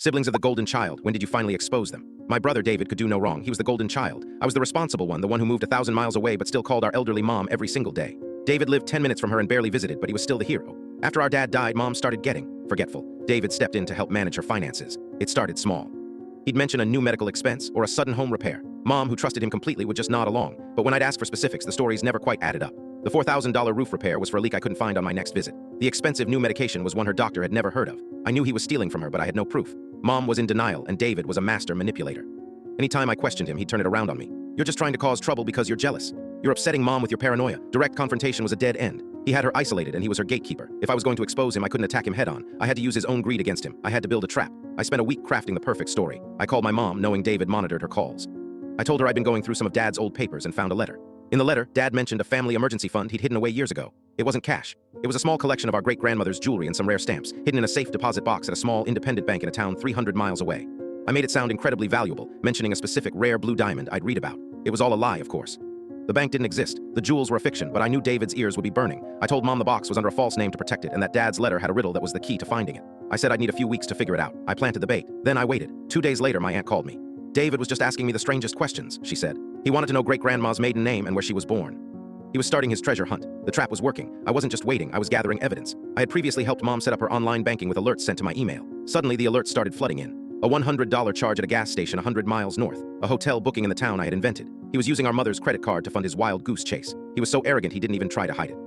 Siblings of the golden child, when did you finally expose them? My brother David could do no wrong. He was the golden child. I was the responsible one, the one who moved 1,000 miles away but still called our elderly mom every single day. David lived 10 minutes from her and barely visited, but he was still the hero. After our dad died, mom started getting forgetful. David stepped in to help manage her finances. It started small. He'd mention a new medical expense or a sudden home repair. Mom, who trusted him completely, would just nod along. But when I'd ask for specifics, the stories never quite added up. The $4,000 roof repair was for a leak I couldn't find on my next visit. The expensive new medication was one her doctor had never heard of. I knew he was stealing from her, but I had no proof. Mom was in denial, and David was a master manipulator. Anytime I questioned him, he'd turn it around on me. You're just trying to cause trouble because you're jealous. You're upsetting mom with your paranoia. Direct confrontation was a dead end. He had her isolated, and he was her gatekeeper. If I was going to expose him, I couldn't attack him head-on. I had to use his own greed against him. I had to build a trap. I spent a week crafting the perfect story. I called my mom, knowing David monitored her calls. I told her I'd been going through some of Dad's old papers and found a letter. In the letter, Dad mentioned a family emergency fund he'd hidden away years ago. It wasn't cash. It was a small collection of our great-grandmother's jewelry and some rare stamps, hidden in a safe deposit box at a small independent bank in a town 300 miles away. I made it sound incredibly valuable, mentioning a specific rare blue diamond I'd read about. It was all a lie, of course. The bank didn't exist. The jewels were a fiction, but I knew David's ears would be burning. I told Mom the box was under a false name to protect it, and that Dad's letter had a riddle that was the key to finding it. I said I'd need a few weeks to figure it out. I planted the bait. Then I waited. 2 days later, my aunt called me. David was just asking me the strangest questions, she said. He wanted to know great-grandma's maiden name and where she was born. He was starting his treasure hunt. The trap was working. I wasn't just waiting, I was gathering evidence. I had previously helped Mom set up her online banking with alerts sent to my email. Suddenly, the alerts started flooding in. A $100 charge at a gas station 100 miles north. A hotel booking in the town I had invented. He was using our mother's credit card to fund his wild goose chase. He was so arrogant he didn't even try to hide it.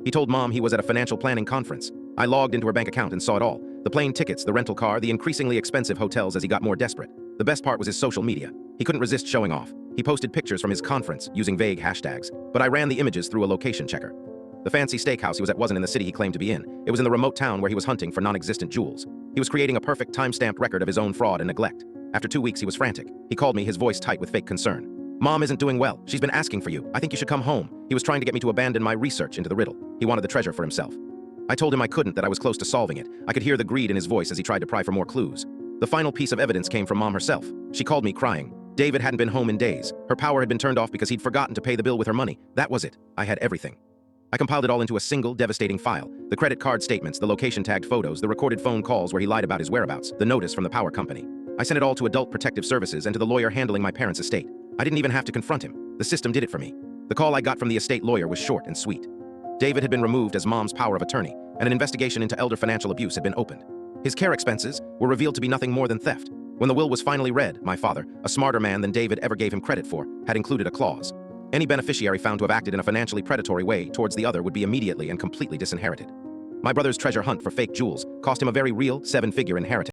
He told Mom he was at a financial planning conference. I logged into her bank account and saw it all. The plane tickets, the rental car, the increasingly expensive hotels as he got more desperate. The best part was his social media. He couldn't resist showing off. He posted pictures from his conference using vague hashtags, but I ran the images through a location checker. The fancy steakhouse he was at wasn't in the city he claimed to be in. It was in the remote town where he was hunting for non-existent jewels. He was creating a perfect time-stamped record of his own fraud and neglect. After 2 weeks, he was frantic. He called me, his voice tight with fake concern. Mom isn't doing well. She's been asking for you. I think you should come home. He was trying to get me to abandon my research into the riddle. He wanted the treasure for himself. I told him I couldn't, that I was close to solving it. I could hear the greed in his voice as he tried to pry for more clues. The final piece of evidence came from Mom herself. She called me crying. David hadn't been home in days. Her power had been turned off because he'd forgotten to pay the bill with her money. That was it. I had everything. I compiled it all into a single, devastating file. The credit card statements, the location-tagged photos, the recorded phone calls where he lied about his whereabouts, the notice from the power company. I sent it all to Adult Protective Services and to the lawyer handling my parents' estate. I didn't even have to confront him. The system did it for me. The call I got from the estate lawyer was short and sweet. David had been removed as Mom's power of attorney, and an investigation into elder financial abuse had been opened. His care expenses were revealed to be nothing more than theft. When the will was finally read, my father, a smarter man than David ever gave him credit for, had included a clause. Any beneficiary found to have acted in a financially predatory way towards the other would be immediately and completely disinherited. My brother's treasure hunt for fake jewels cost him a very real 7-figure inheritance.